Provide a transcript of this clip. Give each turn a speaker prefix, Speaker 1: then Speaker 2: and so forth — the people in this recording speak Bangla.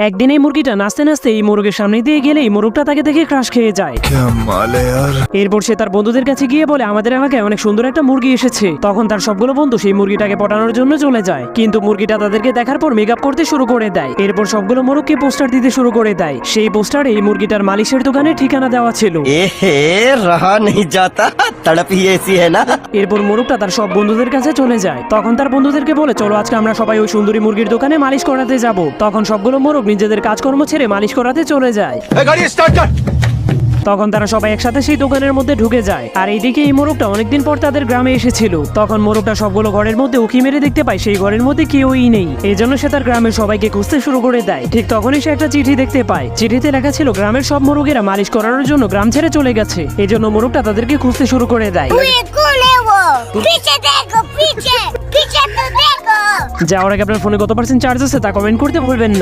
Speaker 1: একদিন এই মুরগিটা নাচতে নাচতে এই মোরগের সামনে দিয়ে গেলে এই মোরগটা তাকে দেখে ক্রাশ খেয়ে যায়। এরপর সে তার বন্ধুদের কাছে গিয়ে বলে আমাদের এলাকায় অনেক সুন্দর একটা মুরগি এসেছে। তখন তার সবগুলো বন্ধু সেই মুরগিটাকে পটানোর জন্য চলে যায়, কিন্তু মুরগিটা তাদেরকে দেখার পর মেকআপ করতে শুরু করে দেয়। এরপর সবগুলো মোরগকে পোস্টার দিতে শুরু করে দেয়। সেই পোস্টারে এই মুরগিটার মালিশের দোকানের ঠিকানা দেওয়া ছিল।
Speaker 2: रहा नहीं जाता, तड़प ही ऐसी है ना।
Speaker 1: এরপর মোরগটা তার সব বন্ধুদের কাছে চলে যায়। তখন তার বন্ধুদেরকে বলে চলো আজকে আমরা সবাই ওই সুন্দরী মুরগির দোকানে মালিশ করাতে যাব। তখন সবগুলো মোরগ নিজেদের কাজকর্ম ছেড়ে মালিশ করাতে চলে যায়। তখন তারা সবাই একসাথে সেই দোকানের মধ্যে ঢুকে যায়। আর এইদিকে এই মোরগটা অনেকদিন পর তাদের গ্রামে এসেছিল। তখন মোরগটা সবগুলো ঘরের মধ্যে উকি মেরে দেখতে পায় সেই ঘরের মধ্যে কেউই নেই। এই জন্য সে তার গ্রামের সবাইকে খুঁজতে শুরু করে দেয়। ঠিক তখনই সে একটা চিঠি দেখতে পায়। চিঠিতে লেখা ছিল গ্রামের সব মোরগেরা মালিশ করানোর জন্য গ্রাম ছেড়ে চলে গেছে। এই জন্য মোরগটা তাদেরকে খুঁজতে শুরু করে দেয়। যাওয়ার আগে আপনার ফোনে কত % চার্জ আছে তা কমেন্ট করতে ভুলবেন না।